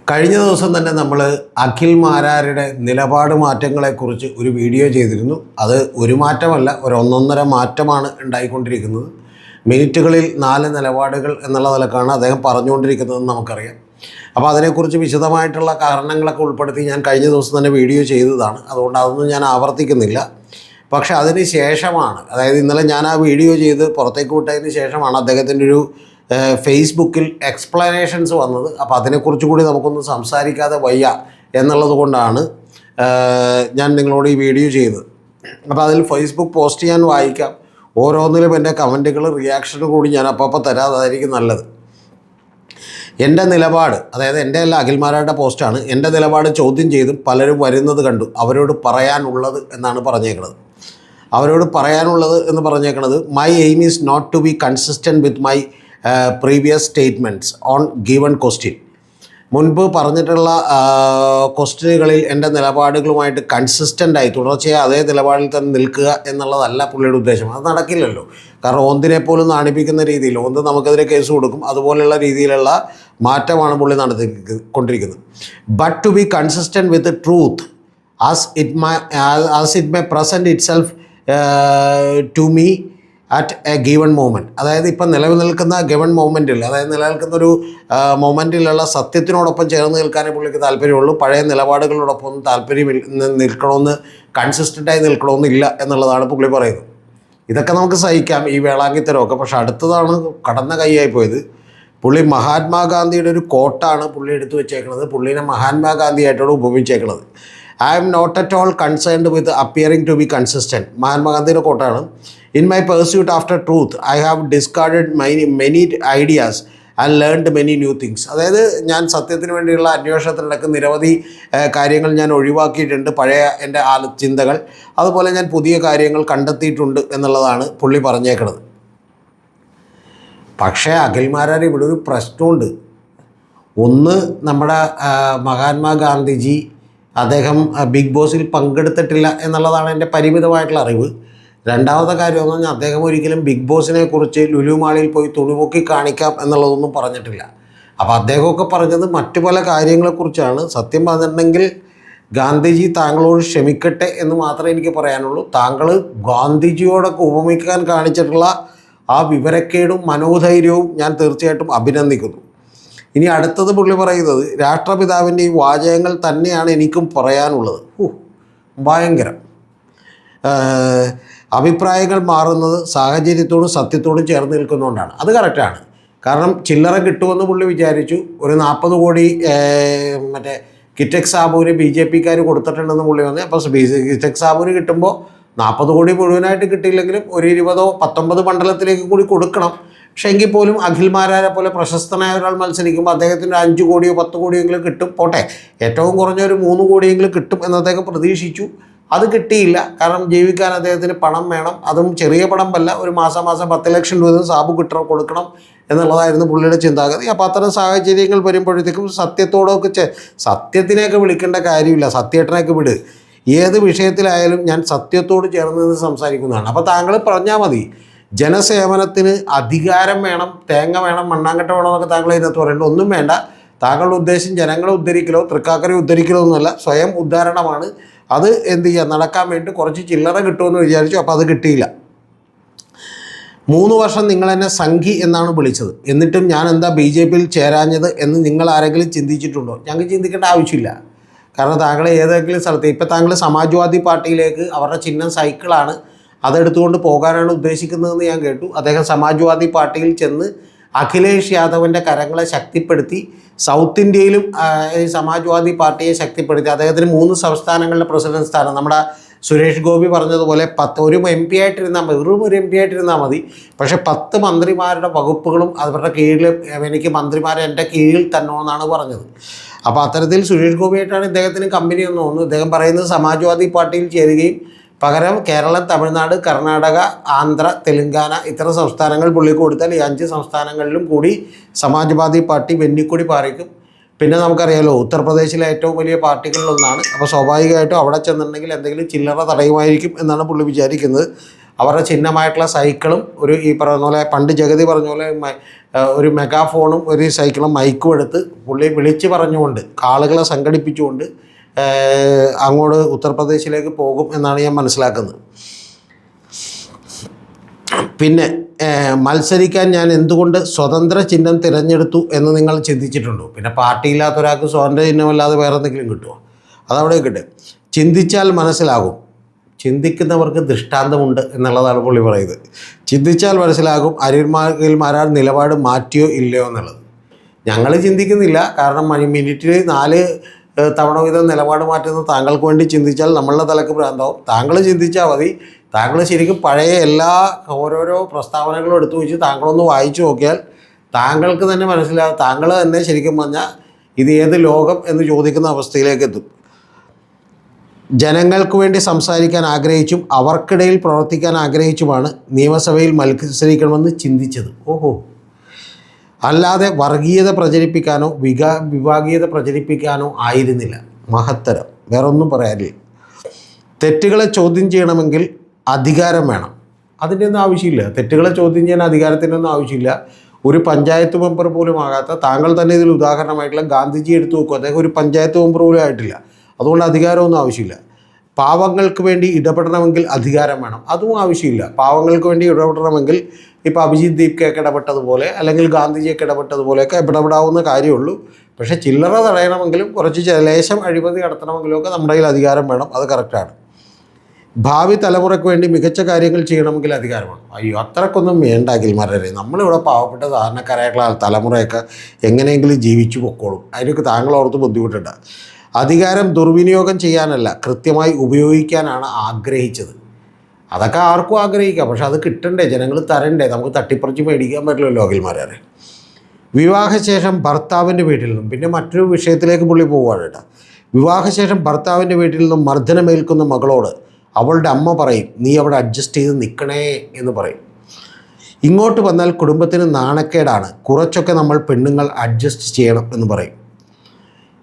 കഴിഞ്ഞ ദിവസം തന്നെ നമ്മൾ അഖിൽ മാരാരുടെ നിലപാട് മാറ്റങ്ങളെക്കുറിച്ച് ഒരു വീഡിയോ ചെയ്തിരുന്നു. അത് ഒരു മാറ്റമല്ല, ഒരു ഒന്നൊന്നര മാറ്റമാണ് ഉണ്ടായിക്കൊണ്ടിരിക്കുന്നത്. മിനിറ്റുകളിൽ 4 നിലപാടുകൾ എന്നുള്ള നിലക്കാണ് അദ്ദേഹം പറഞ്ഞുകൊണ്ടിരിക്കുന്നതെന്ന് നമുക്കറിയാം. അപ്പോൾ അതിനെക്കുറിച്ച് വിശദമായിട്ടുള്ള കാരണങ്ങളൊക്കെ ഉൾപ്പെടുത്തി ഞാൻ കഴിഞ്ഞ ദിവസം തന്നെ വീഡിയോ ചെയ്തതാണ്. അതുകൊണ്ട് അതൊന്നും ഞാൻ ആവർത്തിക്കുന്നില്ല. പക്ഷേ അതിന് ശേഷമാണ്, അതായത് ഇന്നലെ ഞാൻ ആ വീഡിയോ ചെയ്ത് പുറത്തേക്ക് വിട്ടതിന് ശേഷമാണ് അദ്ദേഹത്തിൻ്റെ ഒരു ഫേസ്ബുക്കിൽ എക്സ്പ്ലനേഷൻസ് വന്നത്. അപ്പോൾ അതിനെക്കുറിച്ച് കൂടി നമുക്കൊന്ന് സംസാരിക്കാതെ വയ്യ എന്നുള്ളത് കൊണ്ടാണ് ഞാൻ നിങ്ങളോട് ഈ വീഡിയോ ചെയ്തത്. അപ്പോൾ അതിൽ ഫേസ്ബുക്ക് പോസ്റ്റ് ഞാൻ വായിക്കാം. ഓരോന്നിലും എൻ്റെ കമൻറ്റുകൾ, റിയാക്ഷനും കൂടി ഞാൻ അപ്പോൾ തരാതായിരിക്കും നല്ലത്. എൻ്റെ നിലപാട്, അതായത് എൻ്റെ അല്ല, അഖിൽമാരാരുടെ പോസ്റ്റാണ്. എൻ്റെ നിലപാട് ചോദ്യം ചെയ്തും പലരും വരുന്നത് കണ്ടു. അവരോട് പറയാനുള്ളത് എന്നാണ് പറഞ്ഞേക്കുന്നത്. അവരോട് പറയാനുള്ളത് എന്ന് പറഞ്ഞേക്കുന്നത്, my aim is not to be consistent with my previous statements on given question. മുൻപ് പറഞ്ഞിട്ടുള്ള ക്വസ്റ്റ്യനുകളിൽ എൻ്റെ നിലപാടുകളുമായിട്ട് കൺസിസ്റ്റൻ്റായി തുടർച്ചയായി അതേ നിലപാടിൽ തന്നെ നിൽക്കുക എന്നുള്ളതല്ല പുള്ളിയുടെ ഉദ്ദേശം. അത് നടക്കില്ലല്ലോ. കാരണം ഓന്തിനെപ്പോലും നാണിപ്പിക്കുന്ന രീതിയിൽ ഓന്ത് നമുക്കെതിരെ കേസ് കൊടുക്കും. അതുപോലെയുള്ള രീതിയിലുള്ള മാറ്റമാണ് പുള്ളി നടത്തിക്കൊണ്ടിരിക്കുന്നത്. But to be consistent with truth as it may present itself to me at a given moment. അതായത് ഇപ്പം നിലനിൽക്കുന്ന ഗിവൺ മൊമെൻറ്റിൽ, അതായത് നിലനിൽക്കുന്നൊരു മൊമെൻറ്റിലുള്ള സത്യത്തിനോടൊപ്പം ചേർന്ന് നിൽക്കാനേ പുള്ളിക്ക് താല്പര്യമുള്ളൂ. പഴയ നിലപാടുകളോടൊപ്പം താല്പര്യം നിൽക്കണമെന്ന്, കൺസിസ്റ്റൻ്റായി നിൽക്കണമെന്നില്ല എന്നുള്ളതാണ് പുള്ളി പറയുന്നത്. ഇതൊക്കെ നമുക്ക് സഹിക്കാം, ഈ വേളാങ്കിത്തരമൊക്കെ. പക്ഷെ അടുത്തതാണ് കടന്ന കൈയായി പോയത്. പുള്ളി മഹാത്മാഗാന്ധിയുടെ ഒരു കോട്ടാണ് പുള്ളി എടുത്തു വെച്ചേക്കുന്നത്. പുള്ളിനെ മഹാത്മാഗാന്ധിയായിട്ടാണ് ഉപമിച്ചേക്കുന്നത്. I am not at all concerned with appearing to be consistent. മഹാത്മാഗാന്ധിയുടെ കോട്ടാണ്. In my pursuit after truth I have discarded many ideas and learned many new things. അതായത് ഞാൻ സത്യത്തിന് വേണ്ടിയുള്ള അന്വേഷണത്തിനിടയ്ക്ക് നിരവധി കാര്യങ്ങൾ ഞാൻ ഒഴിവാക്കിയിട്ടുണ്ട്, പഴയ എൻ്റെ ചിന്തകൾ. അതുപോലെ ഞാൻ പുതിയ കാര്യങ്ങൾ കണ്ടെത്തിയിട്ടുണ്ട് എന്നുള്ളതാണ് പുള്ളി പറഞ്ഞേക്കുന്നത്. പക്ഷേ അഖിൽമാരാർ ഇവിടെ ഒരു പ്രശ്നമുണ്ട്. ഒന്ന്, നമ്മുടെ മഹാത്മാഗാന്ധിജി അദ്ദേഹം ബിഗ് ബോസിൽ പങ്കെടുത്തിട്ടില്ല എന്നുള്ളതാണ് എൻ്റെ പരിമിതമായിട്ടുള്ള അറിവ്. രണ്ടാമത്തെ കാര്യം എന്ന് പറഞ്ഞാൽ അദ്ദേഹം ഒരിക്കലും ബിഗ് ബോസിനെ കുറിച്ച് ലുലു മാളിൽ പോയി തുണിപൊക്കി കാണിക്കാം എന്നുള്ളതൊന്നും പറഞ്ഞിട്ടില്ല. അപ്പോൾ അദ്ദേഹമൊക്കെ പറഞ്ഞത് മറ്റു പല കാര്യങ്ങളെക്കുറിച്ചാണ്. സത്യം പറഞ്ഞിട്ടുണ്ടെങ്കിൽ ഗാന്ധിജി താങ്കളോട് ക്ഷമിക്കട്ടെ എന്ന് മാത്രമേ എനിക്ക് പറയാനുള്ളൂ. താങ്കൾ ഗാന്ധിജിയോടൊക്കെ ഉപമിക്കാൻ കാണിച്ചിട്ടുള്ള ആ വിവരക്കേടും മനോധൈര്യവും ഞാൻ തീർച്ചയായിട്ടും അഭിനന്ദിക്കുന്നു. ഇനി അടുത്തത് പുള്ളി പറയുന്നത്, രാഷ്ട്രപിതാവിൻ്റെ ഈ വാചകങ്ങൾ തന്നെയാണ് എനിക്കും പറയാനുള്ളത്. ഭയങ്കരം. അഭിപ്രായങ്ങൾ മാറുന്നത് സാഹചര്യത്തോടും സത്യത്തോടും ചേർന്ന് നിൽക്കുന്നതുകൊണ്ടാണ്. അത് കറക്റ്റാണ്. കാരണം ചില്ലറ കിട്ടുമെന്ന് പുള്ളി വിചാരിച്ചു. ഒരു 40 കോടി മറ്റേ കിറ്റക് സാബുവിന് BJP-ക്കാർ കൊടുത്തിട്ടുണ്ടെന്ന് പുള്ളി വന്നു. അപ്പോൾ കിറ്റക് സാബുവിന് കിട്ടുമ്പോൾ 40 കോടി മുഴുവനായിട്ട് കിട്ടിയില്ലെങ്കിലും ഒരു 20-19 മണ്ഡലത്തിലേക്ക് കൂടി കൊടുക്കണം. പക്ഷേ എങ്കിൽ പോലും അഖിൽമാരാരെ പോലെ പ്രശസ്തനായ ഒരാൾ മത്സരിക്കുമ്പോൾ അദ്ദേഹത്തിന് 5 കോടിയോ 10 കോടിയെങ്കിലും കിട്ടും. പോട്ടെ, ഏറ്റവും കുറഞ്ഞ ഒരു 3 കോടിയെങ്കിലും കിട്ടും എന്ന് അദ്ദേഹം പ്രതീക്ഷിച്ചു. അത് കിട്ടിയില്ല. കാരണം ജീവിക്കാൻ അദ്ദേഹത്തിന് പണം വേണം. അതും ചെറിയ പണമല്ല, ഒരു മാസം 10 ലക്ഷം രൂപ സാബു കൊടുക്കണം എന്നുള്ളതായിരുന്നു പുള്ളിയുടെ ചിന്താഗതി. അപ്പോൾ അത്തരം സാഹചര്യങ്ങൾ വരുമ്പോഴത്തേക്കും സത്യത്തോടൊക്കെ സത്യത്തിനെയൊക്കെ വിളിക്കേണ്ട കാര്യമില്ല. സത്യേട്ടനെയൊക്കെ വിട്. ഏത് വിഷയത്തിലായാലും ഞാൻ സത്യത്തോട് ചേർന്ന് നിന്ന് സംസാരിക്കുന്നതാണ്. അപ്പോൾ താങ്കൾ പറഞ്ഞാൽ മതി, ജനസേവനത്തിന് അധികാരം വേണം, തേങ്ങ വേണം, മണ്ണാങ്കട്ട വേണമെന്നൊക്കെ താങ്കൾ ഇതിനകത്ത് പറയേണ്ട. ഒന്നും വേണ്ട. താങ്കളുടെ ഉദ്ദേശം ജനങ്ങളെ ഉദ്ധരിക്കലോ തൃക്കാക്കരെ ഉദ്ധരിക്കലോ ഒന്നുമല്ല, സ്വയം ഉദ്ധാരണമാണ്. അത് എന്ത് ചെയ്യുക, നടക്കാൻ വേണ്ടി കുറച്ച് ചില്ലറ കിട്ടുമെന്ന് വിചാരിച്ചു. അപ്പോൾ അത് കിട്ടിയില്ല. 3 വർഷം നിങ്ങളെന്നെ സംഘി എന്നാണ് വിളിച്ചത്. എന്നിട്ടും ഞാൻ എന്താ BJP-യിൽ ചേരാഞ്ഞത് എന്ന് നിങ്ങൾ ആരെങ്കിലും ചിന്തിച്ചിട്ടുണ്ടോ? ഞങ്ങൾക്ക് ചിന്തിക്കേണ്ട ആവശ്യമില്ല. കാരണം താങ്കൾ ഏതെങ്കിലും സ്ഥലത്ത്, ഇപ്പോൾ താങ്കൾ സമാജ്വാദി പാർട്ടിയിലേക്ക്, അവരുടെ ചിഹ്നം സൈക്കിളാണ്, അതെടുത്തുകൊണ്ട് പോകാനാണ് ഉദ്ദേശിക്കുന്നതെന്ന് ഞാൻ കേട്ടു. അദ്ദേഹം സമാജ്വാദി പാർട്ടിയിൽ ചെന്ന് അഖിലേഷ് യാദവിൻ്റെ കരങ്ങളെ ശക്തിപ്പെടുത്തി, സൗത്ത് ഇന്ത്യയിലും ഈ സമാജ്വാദി പാർട്ടിയെ ശക്തിപ്പെടുത്തി. അദ്ദേഹത്തിന് 3 സംസ്ഥാനങ്ങളിലെ പ്രസിഡന്റ് സ്ഥാനം, നമ്മുടെ സുരേഷ് ഗോപി പറഞ്ഞതുപോലെ 10 MP ആയിട്ടിരുന്നാൽ മതി, വെറും ഒരു MP ആയിട്ടിരുന്നാൽ മതി. പക്ഷേ 10 മന്ത്രിമാരുടെ വകുപ്പുകളും അവരുടെ കീഴിൽ, എനിക്ക് മന്ത്രിമാരെ എൻ്റെ കീഴിൽ തന്നോന്നാണ് പറഞ്ഞത്. അപ്പോൾ അത്തരത്തിൽ സുരേഷ് ഗോപിയായിട്ടാണ് ഇദ്ദേഹത്തിന് കമ്പനി എന്ന് തോന്നുന്നു. ഇദ്ദേഹം പറയുന്നത് സമാജ്വാദി പാർട്ടിയിൽ ചേരുകയും പകരം കേരളം, തമിഴ്നാട്, കർണാടക, ആന്ധ്ര, തെലുങ്കാന ഇത്തരം സംസ്ഥാനങ്ങൾ പുള്ളിക്ക് കൊടുത്താൽ ഈ 5 സംസ്ഥാനങ്ങളിലും കൂടി സമാജ്വാദി പാർട്ടി വെന്നിക്കൊടി പാറിക്കും. പിന്നെ നമുക്കറിയാമല്ലോ, ഉത്തർപ്രദേശിലെ ഏറ്റവും വലിയ പാർട്ടികളിലൊന്നാണ്. അപ്പോൾ സ്വാഭാവികമായിട്ടും അവിടെ ചെന്നിട്ടുണ്ടെങ്കിൽ എന്തെങ്കിലും ചില്ലറ തടയുമായിരിക്കും എന്നാണ് പുള്ളി വിചാരിക്കുന്നത്. അവരുടെ ചിഹ്നമായിട്ടുള്ള സൈക്കിളും ഈ പറയുന്ന പോലെ പണ്ട് ജഗതി പറഞ്ഞ പോലെ ഒരു മെഗാഫോണും ഒരു സൈക്കിളും മൈക്കും എടുത്ത് പുള്ളി വിളിച്ച് പറഞ്ഞുകൊണ്ട് ആളുകളെ സംഘടിപ്പിച്ചുകൊണ്ട് അങ്ങോട്ട് ഉത്തർപ്രദേശിലേക്ക് പോകും എന്നാണ് ഞാൻ മനസ്സിലാക്കുന്നത്. പിന്നെ മത്സരിക്കാൻ ഞാൻ എന്തുകൊണ്ട് സ്വതന്ത്ര ചിഹ്നം തിരഞ്ഞെടുത്തു എന്ന് നിങ്ങൾ ചിന്തിച്ചിട്ടുണ്ടോ? പിന്നെ പാർട്ടിയില്ലാത്ത ഒരാൾക്ക് സ്വതന്ത്ര ചിഹ്നമല്ലാതെ വേറെ എന്തെങ്കിലും കിട്ടുമോ? അതവിടെ കിട്ടും. ചിന്തിച്ചാൽ മനസ്സിലാകും, ചിന്തിക്കുന്നവർക്ക് ദൃഷ്ടാന്തമുണ്ട് എന്നുള്ളതാണ് പുള്ളി പറയുന്നത്. ചിന്തിച്ചാൽ മനസ്സിലാകും അഖിൽമാരാർ നിലപാട് മാറ്റിയോ ഇല്ലയോ എന്നുള്ളത്. ഞങ്ങൾ ചിന്തിക്കുന്നില്ല. കാരണം മിനിറ്റിൽ 4 തവണ വീതം നിലപാട് മാറ്റുന്നത് താങ്കൾക്ക് വേണ്ടി ചിന്തിച്ചാൽ നമ്മളുടെ തലക്ക് ഭ്രാന്താവും. താങ്കൾ ചിന്തിച്ചാൽ മതി. താങ്കൾ ശരിക്കും പഴയ ഓരോരോ പ്രസ്താവനകളും എടുത്തു വെച്ച് താങ്കളൊന്ന് വായിച്ചു നോക്കിയാൽ താങ്കൾക്ക് തന്നെ മനസ്സിലാവും. താങ്കൾ തന്നെ ശരിക്കും പറഞ്ഞാൽ ഇത് ഏത് ലോകം എന്ന് ചോദിക്കുന്ന അവസ്ഥയിലേക്ക് എത്തും. ജനങ്ങൾക്ക് വേണ്ടി സംസാരിക്കാൻ ആഗ്രഹിച്ചും അവർക്കിടയിൽ പ്രവർത്തിക്കാൻ ആഗ്രഹിച്ചുമാണ് നിയമസഭയിൽ മത്സരിക്കണമെന്ന് ചിന്തിച്ചത്. ഓഹോ, അല്ലാതെ വർഗീയത പ്രചരിപ്പിക്കാനോ വിഭാഗീയത പ്രചരിപ്പിക്കാനോ ആയിരുന്നില്ല. മഹത്തരം, വേറൊന്നും പറയാനില്ല. തെറ്റുകളെ ചോദ്യം ചെയ്യണമെങ്കിൽ അധികാരം വേണം. അതിൻ്റെ ഒന്നും ആവശ്യമില്ല. തെറ്റുകളെ ചോദ്യം ചെയ്യാൻ അധികാരത്തിൻ്റെ ഒന്നും ആവശ്യമില്ല. ഒരു പഞ്ചായത്ത് മെമ്പർ പോലും ആകാത്ത താങ്കൾ തന്നെ ഇതിൽ ഉദാഹരണമായിട്ടുള്ള ഗാന്ധിജി എടുത്തു നോക്കും. അദ്ദേഹം ഒരു പഞ്ചായത്ത് മെമ്പർ പോലും ആയിട്ടില്ല. അതുകൊണ്ട് അധികാരമൊന്നും ആവശ്യമില്ല. പാവങ്ങൾക്ക് വേണ്ടി ഇടപെടണമെങ്കിൽ അധികാരം വേണം. അതും ആവശ്യമില്ല. പാവങ്ങൾക്ക് വേണ്ടി ഇടപെടണമെങ്കിൽ ഇപ്പോൾ അഭിജിത്ത് ദീപ്കയൊക്കെ ഇടപെട്ടതുപോലെ അല്ലെങ്കിൽ ഗാന്ധിജിയൊക്കെ ഇടപെട്ടതുപോലെയൊക്കെ ഇടപെടാവുന്ന കാര്യമുള്ളൂ. പക്ഷേ ചില്ലറ തടയണമെങ്കിലും കുറച്ച് ലേശം അഴിമതി നടത്തണമെങ്കിലും ഒക്കെ നമ്മുടെ കയ്യിൽ അധികാരം വേണം. അത് കറക്റ്റാണ്. ഭാവി തലമുറയ്ക്ക് വേണ്ടി മികച്ച കാര്യങ്ങൾ ചെയ്യണമെങ്കിൽ അധികാരം വേണം. അയ്യോ, അത്രക്കൊന്നും വേണ്ട അഖിൽമാരെ. നമ്മളിവിടെ പാവപ്പെട്ട സാധാരണക്കാരായിട്ടുള്ള തലമുറയൊക്കെ എങ്ങനെയെങ്കിലും ജീവിച്ചു പൊക്കോളും. അതിനൊക്കെ താങ്കൾ ഓർത്ത് ബുദ്ധിമുട്ടുണ്ട്. അധികാരം ദുർവിനിയോഗം ചെയ്യാനല്ല, കൃത്യമായി ഉപയോഗിക്കാനാണ് ആഗ്രഹിച്ചത്. അതൊക്കെ ആർക്കും ആഗ്രഹിക്കാം. പക്ഷെ അത് കിട്ടണ്ടേ, ജനങ്ങൾ തരണ്ടേ. നമുക്ക് തട്ടിപ്പറിച്ച് മേടിക്കാൻ പറ്റില്ലല്ലോ അഖിൽമാരെ. വിവാഹശേഷം ഭർത്താവിൻ്റെ വീട്ടിൽ നിന്നും, പിന്നെ മറ്റൊരു വിഷയത്തിലേക്ക് പുള്ളി പോവുകയാണ് കേട്ടോ. വിവാഹശേഷം ഭർത്താവിൻ്റെ വീട്ടിൽ നിന്നും മർദ്ദനമേൽക്കുന്ന മകളോട് അവളുടെ അമ്മ പറയും, നീ അവിടെ അഡ്ജസ്റ്റ് ചെയ്ത് നിൽക്കണേ എന്ന് പറയും. ഇങ്ങോട്ട് വന്നാൽ കുടുംബത്തിന് നാണക്കേടാണ്, കുറച്ചൊക്കെ നമ്മൾ പെണ്ണുങ്ങൾ അഡ്ജസ്റ്റ് ചെയ്യണം എന്ന് പറയും.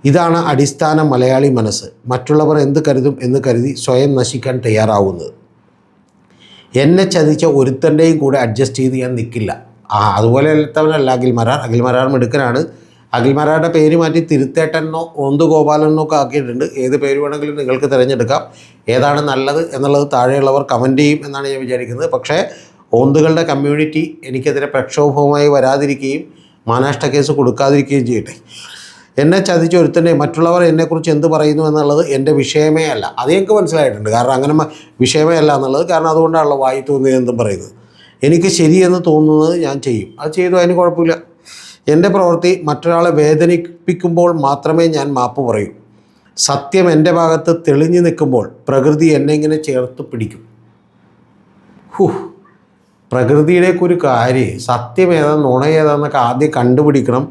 ഇതാണ് അടിസ്ഥാന മലയാളി മനസ്സ്. മറ്റുള്ളവർ എന്ത് കരുതും എന്ന് കരുതി സ്വയം നശിക്കാൻ തയ്യാറാവുന്നത്. എന്നെ ചതിച്ച ഒരുത്തൻ്റെയും കൂടെ അഡ്ജസ്റ്റ് ചെയ്ത് ഞാൻ നിൽക്കില്ല. അതുപോലെ എല്ലാത്തവനല്ല അഖിൽമാരാർ. അഖിൽമാരാർ മിടുക്കനാണ്. അഖിൽമാരാരുടെ പേര് മാറ്റി തിരുത്തേട്ടനോ ഓന്തുഗോപാലനോ ഒക്കെ ആക്കിയിട്ടുണ്ട്. ഏത് പേര് വേണമെങ്കിലും നിങ്ങൾക്ക് തിരഞ്ഞെടുക്കാം. ഏതാണ് നല്ലത് എന്നുള്ളത് താഴെയുള്ളവർ കമൻറ്റ് ചെയ്യും എന്നാണ് ഞാൻ വിചാരിക്കുന്നത്. പക്ഷേ ഓന്തുകളുടെ കമ്മ്യൂണിറ്റി എനിക്കെതിരെ പ്രക്ഷോഭവുമായി വരാതിരിക്കുകയും മാനനഷ്ട കേസ് കൊടുക്കാതിരിക്കുകയും ചെയ്യട്ടെ. എന്നെ ചതിച്ച ഒരുത്തന്നെ മറ്റുള്ളവർ എന്നെക്കുറിച്ച് എന്ത് പറയുന്നു എന്നുള്ളത് എൻ്റെ വിഷയമേ അല്ല. അത് എനിക്ക് മനസ്സിലായിട്ടുണ്ട്. കാരണം അങ്ങനെ വിഷയമേ അല്ല എന്നുള്ളത്. കാരണം അതുകൊണ്ടാണല്ലോ വായി തോന്നിയത് എന്തും പറയുന്നത്. എനിക്ക് ശരിയെന്ന് തോന്നുന്നത് ഞാൻ ചെയ്യും. അത് ചെയ്തു, അതിന് കുഴപ്പമില്ല. എൻ്റെ പ്രവൃത്തി മറ്റൊരാളെ വേദനിപ്പിക്കുമ്പോൾ മാത്രമേ ഞാൻ മാപ്പ് പറയൂ. സത്യം എൻ്റെ ഭാഗത്ത് തെളിഞ്ഞു നിൽക്കുമ്പോൾ പ്രകൃതി എന്നെ ഇങ്ങനെ ചേർത്ത് പിടിക്കും. പ്രകൃതിയുടെയൊക്കെ ഒരു കാര്യം, സത്യം ഏതാ നുണ ഏതാന്നൊക്കെ ആദ്യം കണ്ടുപിടിക്കണം.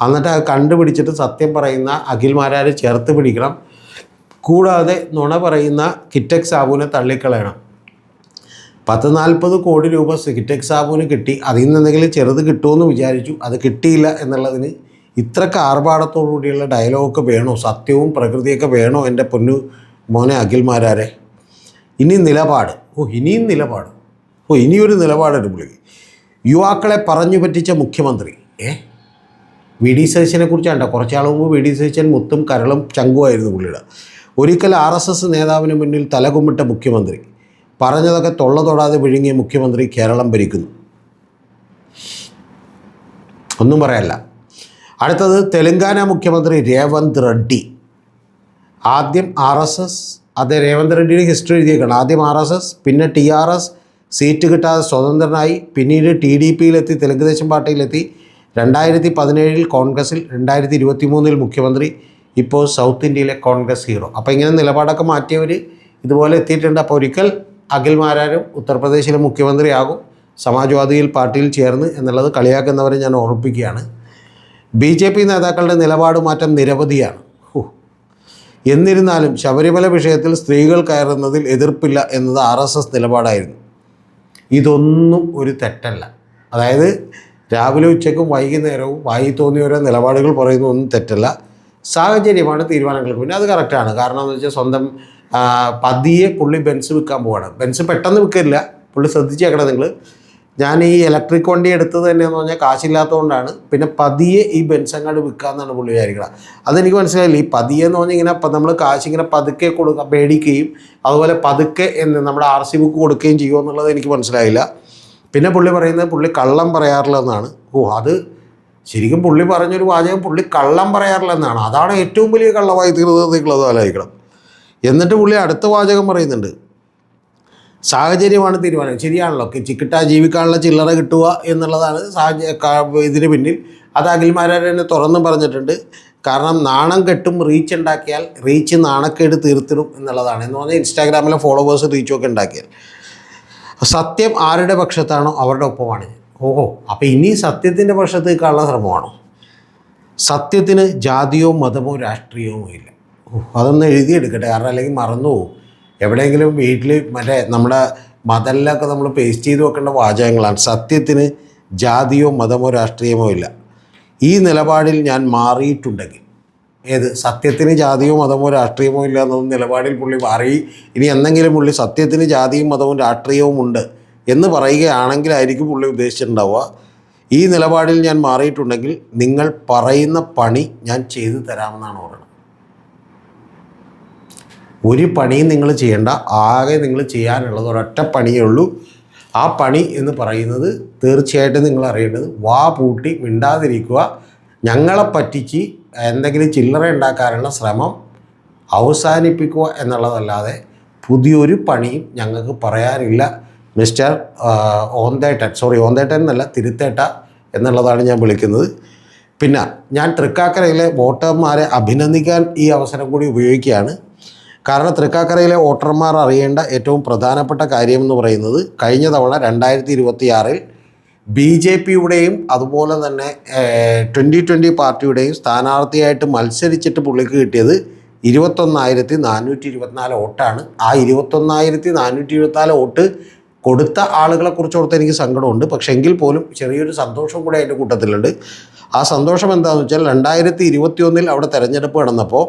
എന്നിട്ട് അത് കണ്ടുപിടിച്ചിട്ട് സത്യം പറയുന്ന അഖിൽമാരാർ ചേർത്ത് പിടിക്കണം. കൂടാതെ നുണ പറയുന്ന കിറ്റക്സ് സാബുവിനെ തള്ളിക്കളയണം. 10-40 കോടി രൂപ കിറ്റക്സ് സാബുവിന് കിട്ടി. അതിൽ നിന്ന് എന്തെങ്കിലും ചെറുത് കിട്ടുമെന്ന് വിചാരിച്ചു. അത് കിട്ടിയില്ല എന്നുള്ളതിന് ഇത്രക്ക് ആർഭാടത്തോടു കൂടിയുള്ള ഡയലോഗൊക്കെ വേണോ? സത്യവും പ്രകൃതിയൊക്കെ വേണോ എൻ്റെ പൊന്നു മോനെ അഖിൽമാരാരെ? ഇനി നിലപാട്. ഇനിയും നിലപാട്. ഇനിയൊരു നിലപാടുണ്ട് പുള്ളിക്ക്. യുവാക്കളെ പറഞ്ഞു പറ്റിച്ച മുഖ്യമന്ത്രി. വി ഡി സതീശനെ കുറിച്ചാണ്. കുറച്ചാൾ മുമ്പ് വി ഡി സതീശൻ മുത്തും കരളും ചങ്കുമായിരുന്നു പുള്ളിയുടെ. ഒരിക്കൽ RSS നേതാവിന് മുന്നിൽ തലകുമ്മിട്ട മുഖ്യമന്ത്രി. പറഞ്ഞതൊക്കെ തൊള്ള തൊടാതെ വിഴുങ്ങിയ മുഖ്യമന്ത്രി കേരളം ഭരിക്കുന്നു. ഒന്നും പറയാനില്ല. അടുത്തത് തെലങ്കാന മുഖ്യമന്ത്രി രേവന്ത് റെഡ്ഡി. ആദ്യം RSS, അത് രേവന്ത് റെഡ്ഡിയുടെ ഹിസ്റ്ററി എഴുതിയേക്കാണ്. ആദ്യം RSS, പിന്നെ TRS, സീറ്റ് കിട്ടാതെ സ്വതന്ത്രനായി, പിന്നീട് TDPയിലെത്തി, തെലുങ്ക് ദേശം പാർട്ടിയിലെത്തി, 2017 കോൺഗ്രസിൽ, 2023 മുഖ്യമന്ത്രി, ഇപ്പോൾ സൗത്ത് ഇന്ത്യയിലെ കോൺഗ്രസ് ഹീറോ. അപ്പോൾ ഇങ്ങനെ നിലപാടൊക്കെ മാറ്റിയവർ ഇതുപോലെ എത്തിയിട്ടുണ്ട്. അപ്പോൾ ഒരിക്കൽ അഖിൽമാരാരും ഉത്തർപ്രദേശിലെ മുഖ്യമന്ത്രിയാകും, സമാജ്വാദിയിൽ പാർട്ടിയിൽ ചേർന്ന് എന്നുള്ളത് കളിയാക്കുന്നവരെ ഞാൻ ഓർമ്മിപ്പിക്കുകയാണ്. BJP നേതാക്കളുടെ നിലപാട് മാറ്റം നിരവധിയാണ്. എന്നിരുന്നാലും ശബരിമല വിഷയത്തിൽ സ്ത്രീകൾ കയറുന്നതിൽ എതിർപ്പില്ല എന്നത് RSS നിലപാടായിരുന്നു. ഇതൊന്നും ഒരു തെറ്റല്ല. അതായത് രാവിലെ ഉച്ചയ്ക്കും വൈകുന്നേരവും വായി തോന്നിയ ഓരോ നിലപാടുകൾ പറയുന്നതൊന്നും തെറ്റല്ല. സാഹചര്യമാണ് തീരുമാനങ്ങൾക്ക്. പിന്നെ അത് കറക്റ്റാണ്. കാരണം എന്ന് വെച്ചാൽ സ്വന്തം പതിയെ പുള്ളി ബെൻസ് വിൽക്കാൻ പോവാണ്. ബെൻസ് പെട്ടെന്ന് വിൽക്കില്ല, പുള്ളി ശ്രദ്ധിച്ചേക്കണം നിങ്ങൾ. ഞാൻ ഈ ഇലക്ട്രിക് വണ്ടി എടുത്തത് തന്നെയെന്ന് പറഞ്ഞാൽ കാശില്ലാത്തതുകൊണ്ടാണ്. പിന്നെ പതിയെ ഈ ബെൻസങ്ങാട് വിൽക്കാമെന്നാണ് പുള്ളി വിചാരിക്കണം. അതെനിക്ക് മനസ്സിലായില്ല. ഈ പതിയെ എന്ന് പറഞ്ഞാൽ ഇങ്ങനെ നമ്മൾ കാശ് ഇങ്ങനെ പതുക്കെ കൊടുക്കുക, മേടിക്കുകയും അതുപോലെ പതുക്കെ നമ്മുടെ RC ബുക്ക് കൊടുക്കുകയും ചെയ്യുമോ എന്നുള്ളത് എനിക്ക് മനസ്സിലായില്ല. പിന്നെ പുള്ളി പറയുന്നത് പുള്ളി കള്ളം പറയാറില്ലെന്നാണ്. അത് ശരിക്കും പുള്ളി പറഞ്ഞൊരു വാചകം, പുള്ളി കള്ളം പറയാറില്ലെന്നാണ്. അതാണ് ഏറ്റവും വലിയ കള്ളമായി തീർന്നത്. നിങ്ങളത് ആലോചിക്കണം. എന്നിട്ട് പുള്ളി അടുത്ത വാചകം പറയുന്നുണ്ട്, സാഹചര്യമാണ് തീരുമാനം. ശരിയാണല്ലോ, ജീവിക്കാനുള്ള ചില്ലറ കിട്ടുക എന്നുള്ളതാണ് ഇതിന് പിന്നിൽ. അത് അഖിൽമാരാർ തന്നെ തുറന്നും പറഞ്ഞിട്ടുണ്ട്. കാരണം നാണം കെട്ടും റീച്ച് ഉണ്ടാക്കിയാൽ റീച്ച് നാണക്കേട് തീർത്തിടും എന്നുള്ളതാണ്. എന്ന് പറഞ്ഞാൽ ഇൻസ്റ്റാഗ്രാമിലെ ഫോളോവേഴ്സ് റീച്ചൊക്കെ ഉണ്ടാക്കിയാൽ സത്യം ആരുടെ പക്ഷത്താണോ അവരുടെ ഒപ്പമാണ്. ഓഹോ, അപ്പോൾ ഇനി സത്യത്തിൻ്റെ പക്ഷത്തേക്കുള്ള ശ്രമമാണോ? സത്യത്തിന് ജാതിയോ മതമോ രാഷ്ട്രീയമോ ഇല്ല. അതൊന്ന് എഴുതിയെടുക്കട്ടെ, കാരണം അല്ലെങ്കിൽ മറന്നു പോകും. എവിടെയെങ്കിലും വീട്ടിൽ നമ്മുടെ മതലിലൊക്കെ നമ്മൾ പേസ്റ്റ് ചെയ്ത് വെക്കേണ്ട വാചകങ്ങളാണ്. സത്യത്തിന് ജാതിയോ മതമോ രാഷ്ട്രീയമോ ഇല്ല. ഈ നിലപാടിൽ ഞാൻ മാറിയിട്ടുണ്ടെങ്കിൽ, സത്യത്തിന് ജാതിയോ മതമോ രാഷ്ട്രീയമോ ഇല്ല എന്ന നിലപാടിൽ പുള്ളി മാറി. ഇനി എന്തെങ്കിലും പുള്ളി സത്യത്തിന് ജാതിയും മതവും രാഷ്ട്രീയവും ഉണ്ട് എന്ന് പറയുകയാണെങ്കിലായിരിക്കും പുള്ളി ഉദ്ദേശിച്ചിട്ടുണ്ടാവുക. ഈ നിലപാടിൽ ഞാൻ മാറിയിട്ടുണ്ടെങ്കിൽ നിങ്ങൾ പറയുന്ന പണി ഞാൻ ചെയ്തു തരാമെന്നാണ് പറയുന്നത്. ഒരു പണിയും നിങ്ങൾ ചെയ്യേണ്ട, ആകെ നിങ്ങൾ ചെയ്യാനുള്ളത് ഒരൊറ്റ പണിയേ ഉള്ളൂ. ആ പണി എന്ന് പറയുന്നത് തീർച്ചയായിട്ടും നിങ്ങൾ അറിയേണ്ടത് വാ പൂട്ടി മിണ്ടാതിരിക്കുക. ഞങ്ങളെ പറ്റിച്ച് എന്തെങ്കിലും ചില്ലറ ഉണ്ടാക്കാനുള്ള ശ്രമം അവസാനിപ്പിക്കുക എന്നുള്ളതല്ലാതെ പുതിയൊരു പണിയും ഞങ്ങൾക്ക് പറയാനില്ല. മിസ്റ്റർ ഓന്തേട്ടൻ എന്നല്ല, തിരുത്തേട്ട എന്നുള്ളതാണ് ഞാൻ വിളിക്കുന്നത്. പിന്നെ ഞാൻ തൃക്കാക്കരയിലെ വോട്ടർമാരെ അഭിനന്ദിക്കാൻ ഈ അവസരം കൂടി ഉപയോഗിക്കുകയാണ്. കാരണം തൃക്കാക്കരയിലെ വോട്ടർമാർ അറിയേണ്ട ഏറ്റവും പ്രധാനപ്പെട്ട കാര്യമെന്ന് പറയുന്നത്, കഴിഞ്ഞ തവണ 2026 BJPയുടെയും അതുപോലെ തന്നെ 2020 പാർട്ടിയുടെയും സ്ഥാനാർത്ഥിയായിട്ട് മത്സരിച്ചിട്ട് പുള്ളിക്ക് കിട്ടിയത് 21,424 വോട്ടാണ്. ആ 21,424 വോട്ട് കൊടുത്ത ആളുകളെക്കുറിച്ച് ഓർത്ത് എനിക്ക് സങ്കടമുണ്ട്. പക്ഷേ എങ്കിൽ പോലും ചെറിയൊരു സന്തോഷം കൂടെ അതിൻ്റെ കൂട്ടത്തിലുണ്ട്. ആ സന്തോഷം എന്താണെന്ന് വെച്ചാൽ 2021 അവിടെ തെരഞ്ഞെടുപ്പ് നടന്നപ്പോൾ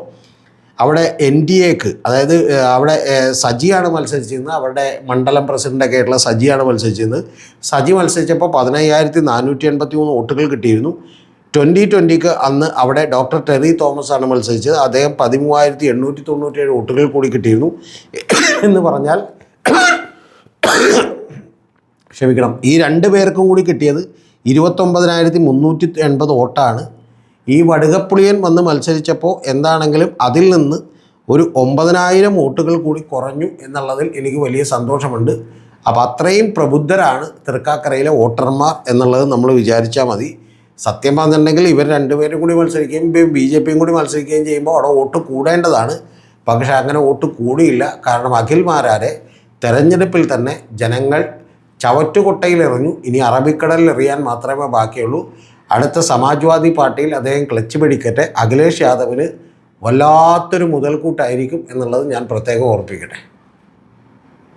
അവിടെ NDAക്ക്, അതായത് അവിടെ സജിയാണ് മത്സരിച്ചിരുന്നത്. അവരുടെ മണ്ഡലം പ്രസിഡൻ്റൊക്കെ ആയിട്ടുള്ള സജിയാണ് മത്സരിച്ചിരുന്നത്. സജി മത്സരിച്ചപ്പോൾ 15,483 വോട്ടുകൾ കിട്ടിയിരുന്നു. 2020 അന്ന് അവിടെ ഡോക്ടർ ടെറി തോമസ് ആണ് മത്സരിച്ചത്. അദ്ദേഹം 13,897 വോട്ടുകൾ കൂടി കിട്ടിയിരുന്നു. എന്ന് പറഞ്ഞാൽ ക്ഷമിക്കണം, ഈ രണ്ട് പേർക്കും കൂടി കിട്ടിയത് 29,380 വോട്ടാണ്. ഈ വടുകപ്പുളിയൻ വന്ന് മത്സരിച്ചപ്പോൾ എന്താണെങ്കിലും അതിൽ നിന്ന് ഒരു 9,000 വോട്ടുകൾ കൂടി കുറഞ്ഞു എന്നുള്ളതിൽ എനിക്ക് വലിയ സന്തോഷമുണ്ട്. അപ്പോൾ അത്രയും പ്രബുദ്ധരാണ് തൃക്കാക്കരയിലെ വോട്ടർമാർ എന്നുള്ളത് നമ്മൾ വിചാരിച്ചാൽ മതി. സത്യം പറഞ്ഞിട്ടുണ്ടെങ്കിൽ ഇവർ രണ്ടുപേരും കൂടി മത്സരിക്കുകയും BJPയും കൂടി മത്സരിക്കുകയും ചെയ്യുമ്പോൾ അവിടെ വോട്ട് കൂടേണ്ടതാണ്. പക്ഷേ അങ്ങനെ വോട്ട് കൂടിയില്ല. കാരണം അഖിൽമാരാരെ തെരഞ്ഞെടുപ്പിൽ തന്നെ ജനങ്ങൾ ചവറ്റുകൊട്ടയിലെറിഞ്ഞു. ഇനി അറബിക്കടലിൽ എറിയാൻ മാത്രമേ ബാക്കിയുള്ളൂ. അടുത്ത സമാജ്വാദി പാർട്ടിയിൽ അദ്ദേഹം ക്ലച്ച് പിടിക്കട്ടെ. അഖിലേഷ് യാദവിന് വല്ലാത്തൊരു മുതൽക്കൂട്ടായിരിക്കും എന്നുള്ളത് ഞാൻ പ്രത്യേകം ഓർപ്പിക്കട്ടെ.